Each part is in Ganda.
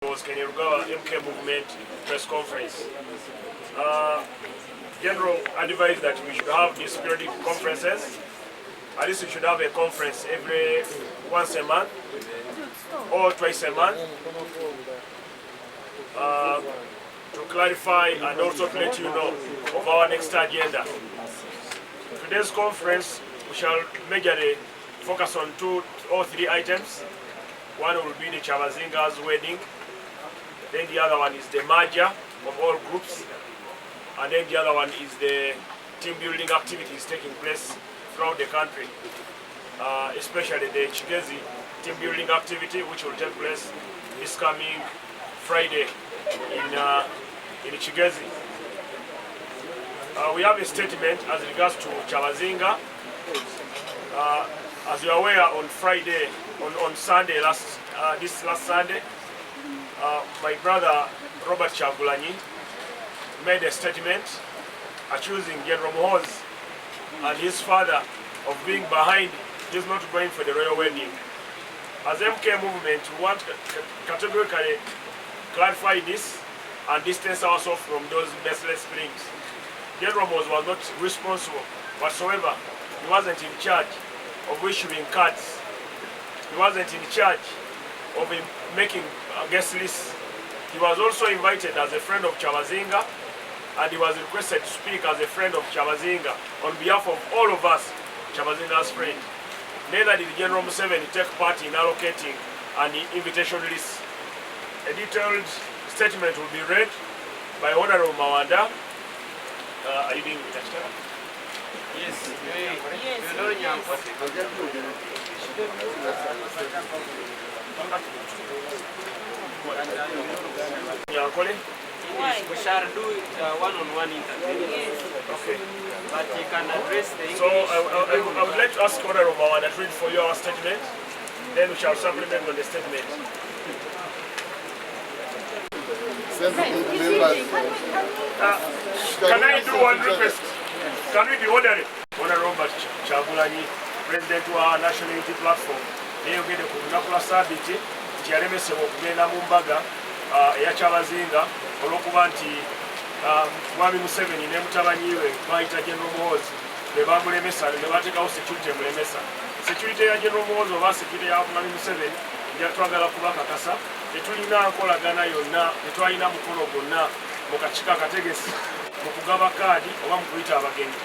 was Kenya Rugawa MK Movement press conference. General advised that we should have these periodic conferences. At least we should have a conference every once a month or twice a month to clarify and also to let you know of our next agenda. Today's conference, we shall majorly focus on 2 or 3 items. One will be the Chavazinga's wedding. Then the other one is the merger of all groups. And then the other one is the team building activities taking place throughout the country. Especially the Chigezi team building activity, which will take place this coming Friday in Chigezi. We have a statement as regards to Chavazinga. As you are aware, on Friday, on Sunday, this last Sunday, my brother Robert Chagulanyi made a statement accusing General Muhoozi and his father of being behind just not going for the royal wedding. As MK Movement, we want to categorically clarify this and distance ourselves from those baseless claims. General Muhoozi was not responsible whatsoever. He wasn't in charge of issuing cards. He wasn't in charge of making guest lists. He was also invited as a friend of Chavazinga, and he was requested to speak as a friend of Chavazinga on behalf of all of us, Chavazinga's friend. Neither did General Museveni take part in allocating an invitation list. A detailed statement will be read by Honorable Mawanda. Are you doing with that? Yes. We shall do one-on-one interview. Yes. Okay. But you can address the English. So I would like to ask Honorable Mawanda to read for you our statement. Then we shall supplement on the statement. Can I do one request? Can we be orderly? Honorable Robert Chagulanyi, President of our National Unity Platform, yayogedde ku lunaku lwa Ssabbiiti nti yalemesebwa okugenda mu mbaga eya Chavazinga olw'okuba nti Mwami Museveni ne mutabanyi we bayita General Muhoozi be bamulemesa ne bateekawo security emulemesa. Security ya General Muhoozi oba security ya Mwami Museveni twagala kubakakasa tetulina nkolagana yonna, tetwalina mukono gwonna mu kakiiko akategesi mu kugaba kaadi oba mu kuyita abagenyi.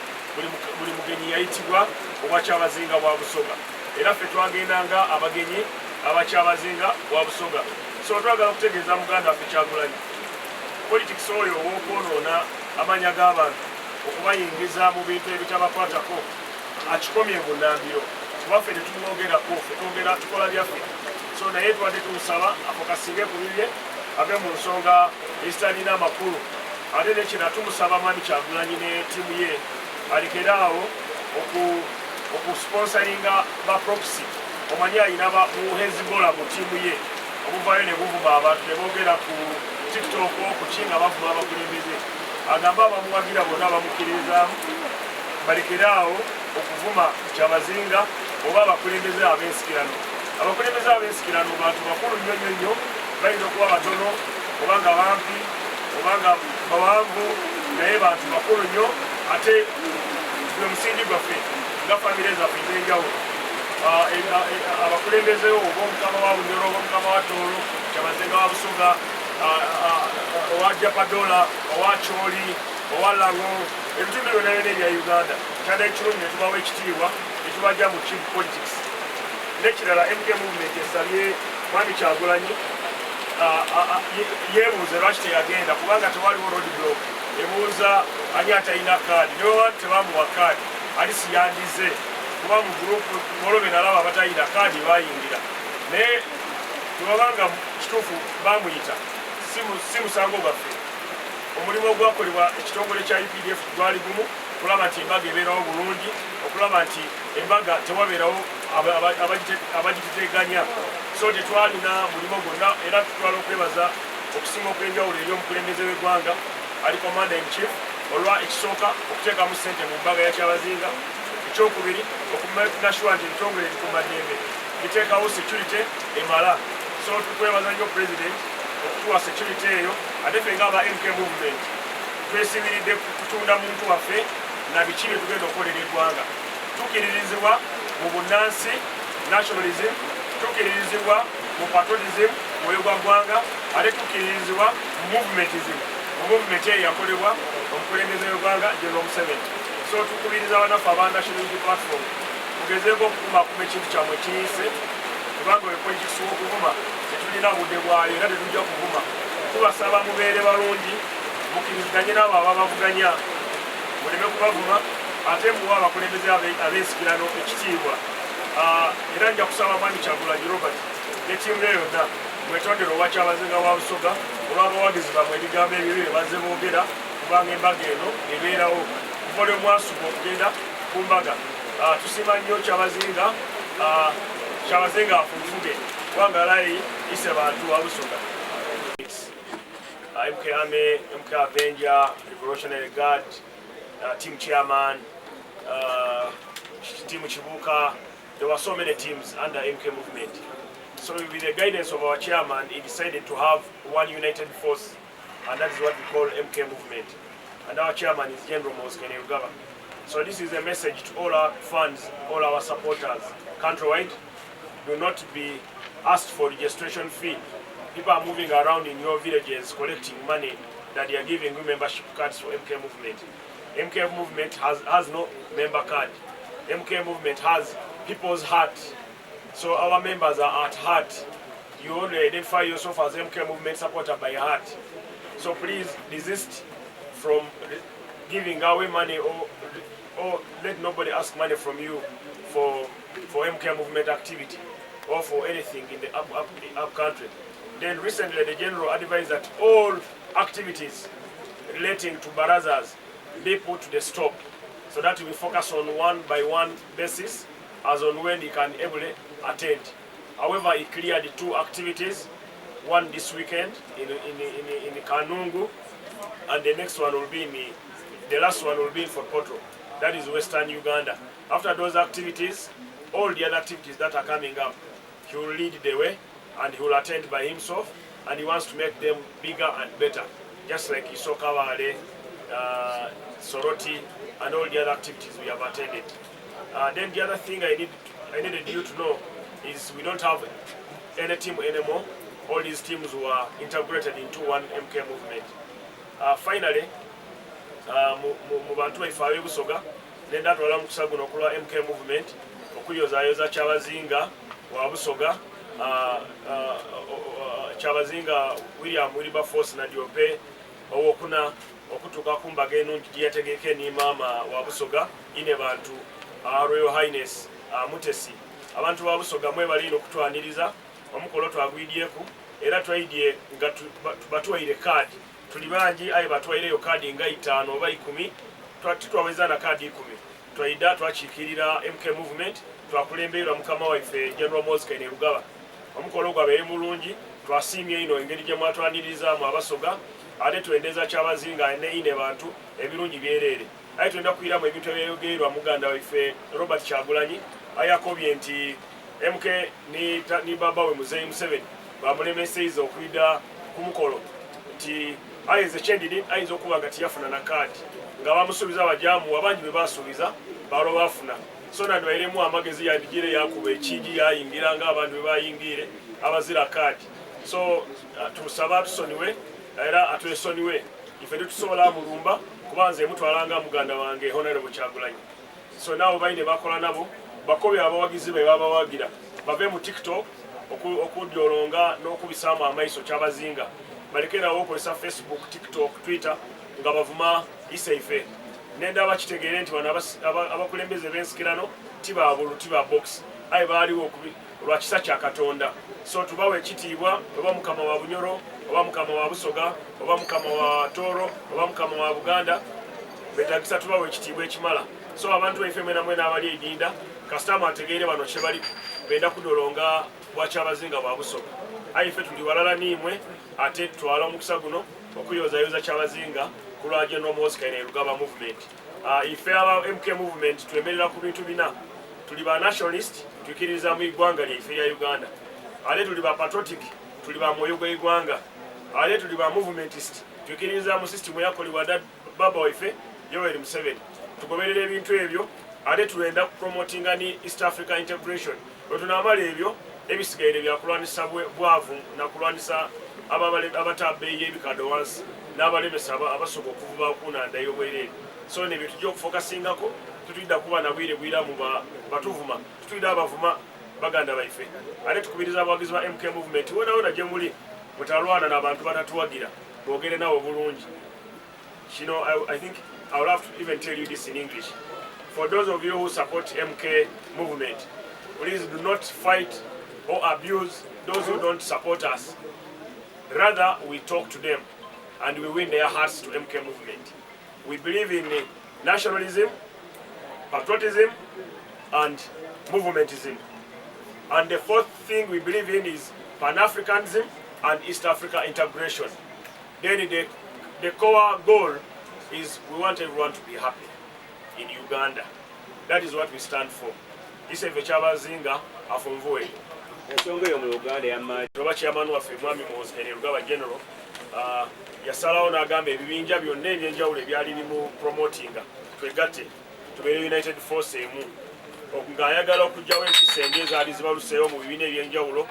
Buli mugenyi yayitibwa obwa Chavazinga bwa Busoga. Era ffe twagendanga abagenyi aba Chavazinga bwa Busoga. So twagala okutegeeza muganda waffe Kyagulanyi, politics oyo ow'okwonoona amanya g'abantu, okubayingiza mu bintu ebitabakwatako, akikomye bunnambiro. Kuba ffe tetumwogerako, ffe twogera tukola byaffe. So naye twadde tumusaba afokasinge ku bibye ave mu nsonga ezitalina amakulu. Ate nekira tumusaba Mwami Kyagulanyi ne ttiimu ye alekeraawo okusponsoringa ba proxy. Omanyi alina mu Hezbollah mu ttiimu ye obuvayo ne buvuma abantu ne boogera ku TikTok ku kinga bavuma abakulembeze. Agamba abamuwagira bonna bamukkiririzaamu balekeraawo okuvuma Chavazinga oba abakulembeze ab'ensikirano. Abakulembeze ab'ensikirano bantu bakulu nnyo nnyo nnyo, bayinza okuba batono oba nga bampi oba nga bawanvu, naye bantu bakulu nnyo ate gwe musingi gwaffe nga famire zaffe ez'enjawulo. Abakulembeze oba omukama wa Bunyoro oba omukama wa Tooro, Chavazinga wa Busoga, owa Japadola, owa Choli, owa Lango, ebitundu byonna byonna ebya Uganda kyaddayo kirungi ne tubawa ekitiibwa ne tubajja mu chief politics. N'ekirala MK Movement esabye Mwami Kyagulanyi yeebuuze lwaki teyagenda, kubanga tewaliwo road block. Ebuuza ani atalina kaadi, ne bwe tebamuwa kaadi alisi yandize kuba mu gurupu Molobe nalaba abatalina kaadi bayingira. Naye tewabanga kituufu bamuyita, si musango gwaffe. Omulimu ogwakolebwa ekitongole kya UPDF gwali gumu, okulaba nti embaga ebeerawo bulungi, okulaba nti embaga tewabeerawo abagituteganya. So tetwalina mulimu gwonna, era tutwala okwebaza okusinga okw'enjawulo eri omukulembeze w'eggwanga ali Commander in Chief olwa ekisooka okuteekamu ssente mu mbaga ya Chavazinga, ekyokubiri okumeka sure nti ebitongole ebikuumaddembe biteekawo security emala. So tukwebaza nnyo President okutuwa security eyo ate ffe ng'aba MK movement twesibiridde kutunda muntu waffe na biki bye tugenda okukolera eggwanga. Tukiririzibwa mu bunnansi nationalism, tukiririzibwa mu patriotism mwoyo gwa ggwanga, ate tukiririzibwa mu movementism, mu movement eyo yakolebwa omukulembeze w'eggwanga General Museveni. So tukubiriza banaffe aba National Unity Platform tugezeeko okukumakuma ekintu kyammwe kiyise, kubanga we politics w'okuvuma tetulina budde bwayo era tetujja kuvuma. Tubasaba mubeere balungi, mukkiriziganye n'abo ababavuganya, muleme kubavuma, ate muwe abakulembeze ab'ensikirano ekitiibwa. Era nja kusaba Mwami Kyagulanyi Robert ne ttiimu ye yonna mwetondere olwa Kyabazinga wa Busoga olw'abawagizi bamwe ebigambo ebibi bye bazze boogera, kubanga embaga eno ebeerawo mukole omwasuka okugenda ku mbaga. Tusiima nnyo Kyabazinga, Kyabazinga afunfuge kubanga alayi ise bantu wa Busoga. MK Army, MK Avenger, Revolutionary Guard, team chairman, team Chibuka. There were so many teams under MK movement. So with the guidance of our chairman, he decided to have one united force, and that is what we call MK movement. And our chairman is General Moses Kainerugaba. So this is a message to all our fans, all our supporters, countrywide. Do not be asked for registration fee. People are moving around in your villages collecting money that they are giving you membership cards for MK movement. MK movement has no member card. MK movement has people's heart. So our members are at heart. You only identify yourself as MK movement supporter by heart. So please desist from giving away money or let nobody ask money from you for MK movement activity or for anything in the up country. Then recently the general advised that all activities relating to barazas be put to the stop, so that we focus on one by one basis as on when he can able attend. However, he cleared 2 activities, one this weekend in Kanungu, and the next one will be the last one will be in Fort Portal, that is Western Uganda. After those activities, all the other activities that are coming up, he will lead the way and he will attend by himself, and he wants to make them bigger and better, just like Isokawale, Soroti, and all the other activities we have attended. Then the other thing I needed you to know is we don't have any team anymore. All these teams were integrated into one MK movement. Finally, mu bantu baife ab'e Busoga nendatwala mukisa guno okulwa MK movement okuyozaayoza Kyabazinga wa Busoga, Kyabazinga William Wilberforce na Diope owokuna okutuuka ku mbaga enungi gye yategeka ni maama wa Busoga ine bantu Royal Highness Mutesi. Abantu ba Busoga mwebalina okutwaniriza omukolo twagwidyeku era twayidye nga batuwaire kaadi. Tuli bangi aye batwaireyo kaadi nga 5 oba 10, twaweza na kaadi 10. Twayida twakiikirira MK movement, twakulemberwa mukama waife General Moses Kainerugaba. Omukolo gwabeere mulungi, twasiimye ino engeri gye mwatwaniriza mu Abasoga, ate tuendeza Kyabazinga ine bantu ebirungi byereere. Aye twenda kuyiramu ebintu ebyeyogerwa muganda waife Robert Kyagulanyi ayakobye nti MK ni baba we Muzeeyi Museveni bamulemeseiza okwida ku mukolo nti ayinza kyendidi ayinza okuba nga tiyafuna na kaadi nga bamusuubiza abajaamu abangi be basuubiza balo bafuna. So nano eremu amagezi yandigire yakuba ekigi yayingira nga abantu be bayingire abazira kaadi. So tusaba tusoniwe era atwesoniwe ife tusobola mulumba kubanze mutwalanga muganda wange Honorable Kyagulanyi. So nabo bayine bakola nabo bakobe abawagizi be babawagira bave mu TikTok okudyolonga n'okubisaamu amaiso Kyabazinga, balekerawo okozesa Facebook, TikTok, Twitter nga bavuma isaife. Nenda bakitegeere nti bano abakulembeze b'ensikirano tibaabulu tiba box aye baaliwo lwa kisa kya Katonda. So tubawe ekitiibwa oba mukama wa Bunyoro oba mukama wa Busoga oba mukama wa Toro oba mukama wa Buganda, betagisa tubawe ekitiibwa ekimala. So abantu baife mwena abali edinda kasitama ategeere bano kye bali benda kudolonga bwa Kyabazinga bwa Busoga. Aye ife tuli walala nimwe ate twala omukisa guno okuyozaayoza Kyabazinga ku lwa General Moses Kainerugaba movement. Ife aba MK movement twemerera ku bintu bina. Tuli ba nationalist, tukiriza mu igwanga lyaife lya Uganda. Ate tuli ba patriotic, tuli ba mwoyo gw'eggwanga. ate tuli ba movementist tukiriza mu system yakolebwa baba waife Yoweri Museveni tugoberera ebintu ebyo ate tulenda promotinga ni East Africa integration otunamala ebyo ebisigaire byakulwanisa bwavu na kulwanisa abatabeye ebikado wansi n'abalemesa abasoka okuvuba kunanda y'obwerere so nebyo tujja okufokasingako tutuyida kuba nabwire bwiramu batuvuma tutuyida abavuma baganda baife ate tukubiriza abawagizi ba MK movement wona gye muli mutalwana n'abantu batatuwagira boogere nabo bulungi kino I think I will have to even tell you this in English. For those of you who support MK movement, please do not fight or abuse those who don't support us. Rather, we talk to them and we win their hearts to MK movement. We believe in nationalism, patriotism, and movementism. And the fourth thing we believe in is Pan-Africanism and East Africa integration. Then the core goal is we want everyone to be happy in Uganda. That is what we stand for. Iseve Chabazinga afunvuwe. Ensonga yo mu Uganda yamma. Roba chairman waffe Mwami Rugaba General yasalawo n'agamba ebibinja byonna ebyenjawulo ebyali bimu promotinga twegatte tubeere united force emu ng'ayagala okugyawo empisa embi ezaali zibaluseewo mu bibiina ebyenjawulo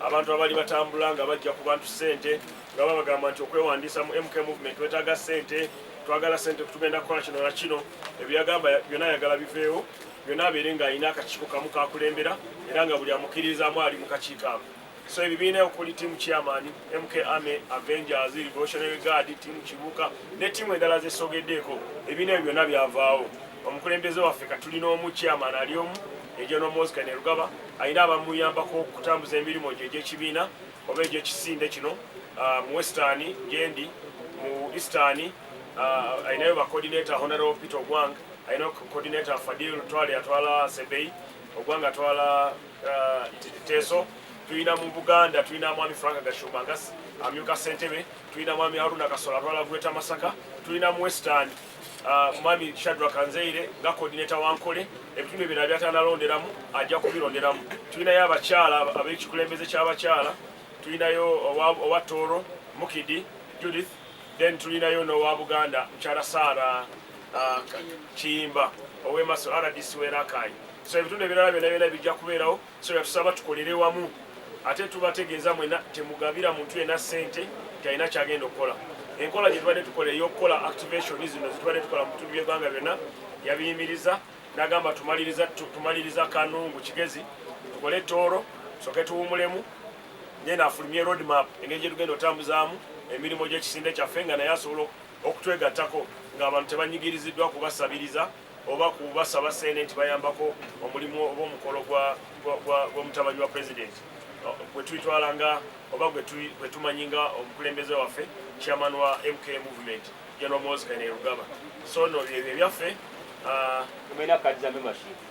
abantu abali batambula nga bajja ku bantu ssente nga babagamba nti okwewandiisa mu MK movement wetaaga ssente twagala ssente tugenda kukola kino na kino ebyagamba byonna ayagala biveewo byonna abeere ng'alina akakiiko kamu kakulembera era nga buli amukkiririzaamu ali mu kakiiko ako so ebibiina okuli tiimu chairman MK Army Avengers Revolutionary Guard tiimu Kibuuka ne tiimu endala zesogeddeeko ebibiina ebyo byonna byavaawo omukulembeze waffe katulina omu chairman ali omu General Mosca ne Rugaba alina abamuyambako okutambuza emirimu gye egy'ekibiina oba egy'ekisinde kino mu Western gendi mu Eastern alinayo ba coordinator Honorable Peter Ogwang alina coordinator Fadil Twale atwala Sebei Ogwang atwala Teso tulina mu Buganda tulina mwami Frank Gashumba amyuka Ssentebe tulina mwami Haruna Kasola atwala Gweta Masaka tulina mu Western mwami Shadrack Kanzeire nga coordinator wankole ebitundu ebyo byatanalonderamu ajja kubironderamu tulinayo abakyala ab'ekikulembeze ky'abakyala tulinayo owa Toro Mukidi Judith then tulinayo n'owa Buganda mukyala Sara Kiyimba ow'Emaso RDC w'Erakai so ebitundu ebirala byonna bijja kubeerawo so yatusaba tukolere wamu ate tubategeeza mwena temugabira muntu yenna ssente kyalina kyagenda okukola enkola gye tubadde tukola ey'okukola activation zino zitubadde tukola mu bitundu by'eggwanga byonna yabiyimiriza n'agamba tumaliriza Kanungu Kigezi tukole Tooro soke tuwumulemu nyena afulumye road map engeri gye tugenda otambuzaamu emirimu gy'ekisinde kyaffe nga naye asobola okutwegattako ng'abantu tebanyigiriziddwa kubasabiriza oba kubasaba ssente nti bayambako omulimu oba omukolo gw'omutabanyi wa president bwe tuyitwalanga oba bwe tumanyinga omukulembeze waffe chairman wa MK movement General Mosca ne Rugaba so no ebyo byaffe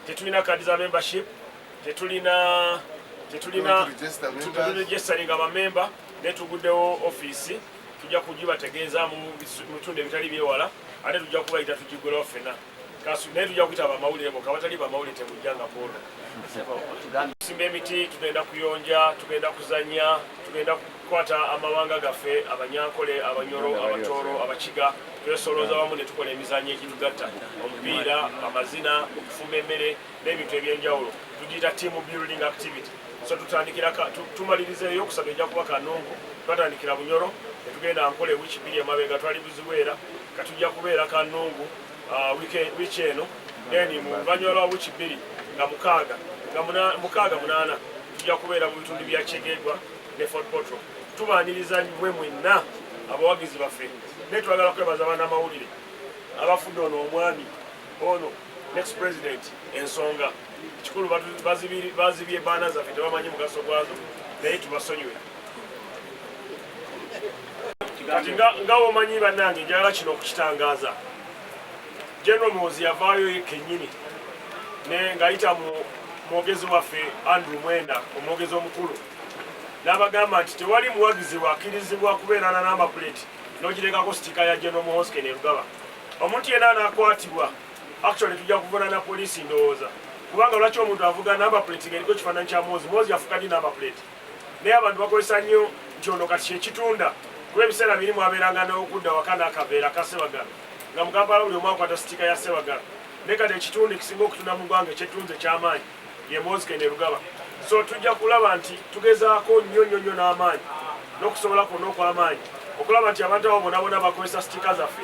tetulina kadi za membership tetulina registering abamemba ne tuguddewo office tujja kugibategeeza mu bitundu ebitali byewala ate tujja kubayita tugigulawo ffenna naye tujja kuyita bamawulire bokka abatali bamawulire temujjanga polo tusimba emiti tugenda kuyonja tugenda kuzanya tugenda kukwata amawanga gaffe abanyankole abanyoro abatooro abakiga twesolooza wamu ne tukola emizanyo egitugatta omupiira amazina okufumba emmere n'ebintu ebyenjawulo tugiyita team building activity so tutandikira tumaliriza eyokusatu ejja kuba Kanungu twatandikira Bunyoro netugenda Nkole wiki bbiri emabega twali Buziweera katujja kubeera Kanungu wiki eno then mu luvannyuma lwa wiki bbiri nga mukaaga munaana tujja kubeera mu bitundu bya Kyegeegwa ne Fort Portal tubaaniriza mwe mwenna abawagizi baffe naye twagala kwebaza bannamawulire abafudde ono omwami ono next president ensonga kikulu bazibye ebaana zaffe tebamanyi mugaso gwazo naye tubasonyiwe kati nga omanyi bannange njagala kino okukitangaaza General Muhoozi yavaayo kennyini ng'ayita mu mwogezi waffe Andrew Mwenda omwogezi omukulu n'abagamba nti tewali muwagizi wakkirizibwa kubeera na namba plate n'ogirekako sitika ya General Muhoozi ne Rugaba omuntu yenna anaakwatibwa actually tujja kuvunaana poliisi ndowooza kubanga lwaki omuntu avuga namba plate ng'eriko kifaananyi kya Muhoozi yafuka ddi namba plate naye abantu bakozesa nnyo nti ono kati kyekitunda kuba ebiseera birimu abeeranga n'okudda waka n'akaveera ka Ssebaggala nga mu Kampala buli omu akwata sitika ya Ssebaggala ne kati ekitundu ekisinga okutunda mu ggwanga ekyetunze ky'amaanyi ye Mozike ne Lugaba. So tujja kulaba nti tugezaako nnyo n'amaanyi n'okusobola kwonna okw'amaanyi okulaba nti abantu abo bonna bakozesa sitika zaffe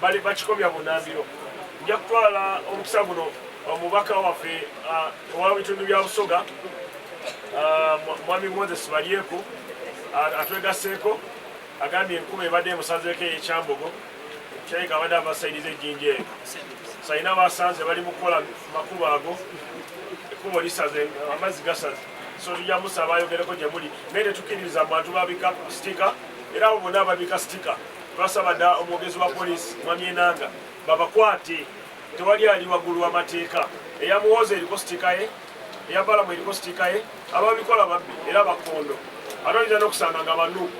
bali bakikomya bunnambiro. Nja kutwala omukisa guno omubaka waffe owa bitundu bya Busoga Mwami Moses Balyeku atwegaseeko agambye enkuba ebadde emusazeeko ey'ekyambogo kyayika abadde abasaidiza ejjinja eno sayina basanze bali mu kukola makubo ago ekkubo lisaze amazzi gasaze. So tujja musaba ayogereko gye muli naye tetukkiririza mu bantu babika sitika era abo bonna ababika sitika twasaba dda omwogezi wa poliisi Mwami Enanga babakwate. Tewali ali waggulu w'amateeka. Eya Muwooza eriko sitika ye, eya Balamu eriko sitika ye, ababikola babbi era bakondo ate oyinza n'okusanga nga banuuku.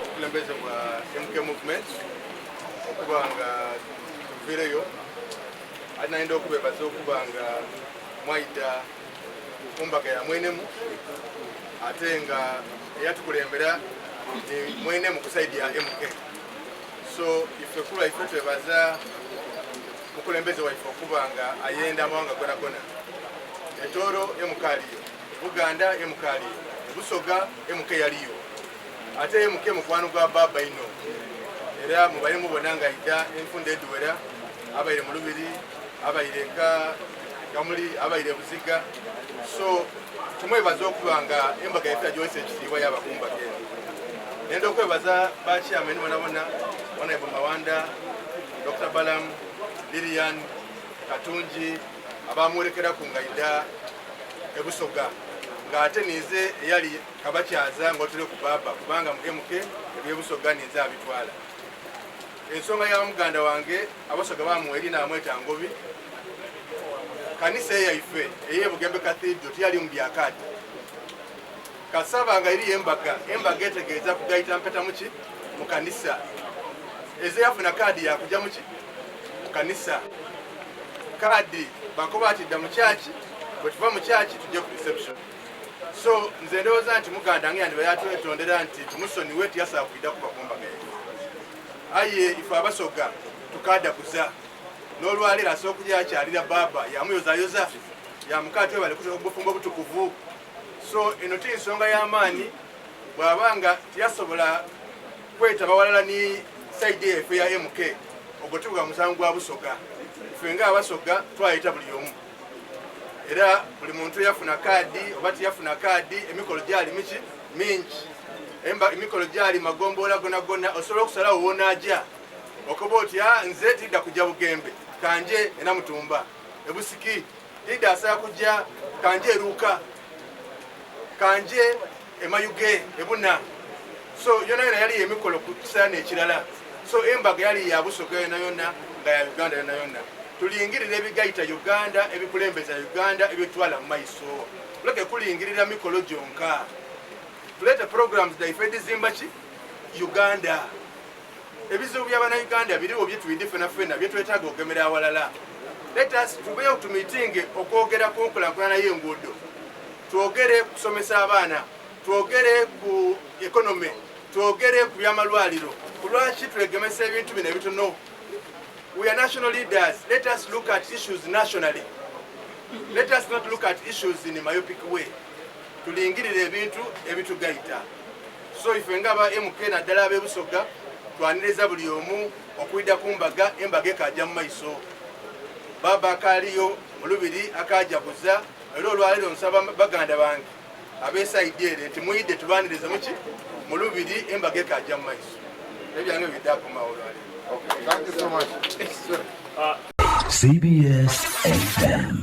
Okulembeze bwa MK Movement okuba nga tuviireyo ate nayinza okubeebaza okuba nga mwayita ku mbaga ya mwenemu ate nga eyatukulembera mwenemu ku saidi ya MK. So ife kula ife twebaza mukulembeze waife okuba nga ayenda amawanga gonagona. Etoro MK aliyo, Buganda MK aliyo, Busoga MK yaliyo, ate MK mukwano gwa baba ino era mubaire mubona nga ida enfunda eduwera abaire mu Lubiri abaire Kamuli abaire Buziga. So tumwebaza okuba nga embaga yaffe agyowesa ekitiibwa y'abakumbage. Nenda okwebaza bakyameni bonabona Honorable Mawanda, Dr. Balam, Lilian, Katunji abamuwerekera ku ngaida ebusoga ng'ate nize eyali kabakyaza ng'otule ku baba kubanga mu MK ebyebusoga nize abitwala. Ensonga ya muganda wange abasoga bamuweri n'amweta Ngobi kanisa yaife ey'Ebugembe Cathedral tiyali mu byakati kasaba nga eri embaga etegeeza kugayita mpeta muki mu kanisa eze yafuna kaadi yakujja muki mu kanisa kaadi bakoba atidda mu kyaki bwe tuva mu kyaki tujje ku reception. So nze ndowooza nti muganda nge yandiba yatwetondera nti tumusoniwe tiyasaba kuyida kuba ku mbaga yetu aye ife abasoga tukadakuza n'olwaliro asooka okujja yakyalira baba yamuyozayoza yamukaatwe bale kutoka obufumbo butukuvu. So eno ti nsonga y'amaanyi bw'abanga tiyasobola kwetaba walala ni saidi yaffe ya MK ogwo tubuga musango gwa Busoga. Ife ng'abasoga twayita buli omu era buli muntu yafuna kaadi oba tiyafuna kaadi emikolo gyali miki mingi emikolo gyali magomboola gonagona osobola okusalawo woonajja okuba otya nze tidda kujja Bugembe kanje enamutumba ebusiki tidda asala kujja kanje eruuka kanje emayuge ebuna. So yona yali emikolo ku kisaana ekirala. So embaga yali ya Busoga yona nga ya Uganda yona tulingirira ebigayita Uganda ebikulembeza Uganda ebitwala mu maiso tuleke kulingirira mikolo gyonka tulete programs daife dizimba ki Uganda ebizibu by'abana Uganda biriwo byetuyinde fena byetwetaaga ogemera awalala. Let us tubeyo tu meeting okwogera ku nkulaakulana y'enguudo twogere kusomesa abaana twogere ku economy twogere ku byamalwaliro kulwaki twegemesa ebintu bino ebitono. We are national leaders. Let us look at issues nationally. Let us not look at issues in a myopic way. Tulingirire ebintu ebitugayita. So ife ngaba MK naddala ab'Ebusoga twaniriza buli omu okuyida ku mbaga embaga ekajja mu maiso. Baba akaliyo mu Lubiri akajaguza era olwaliro nsaba baganda bange ab'esaidi ere nti muyidde tubaanirize muki mu Lubiri embaga ekajja mu maiso. Ebyange biddako mawolwaliro. Okay, thank you so much. CBS FM.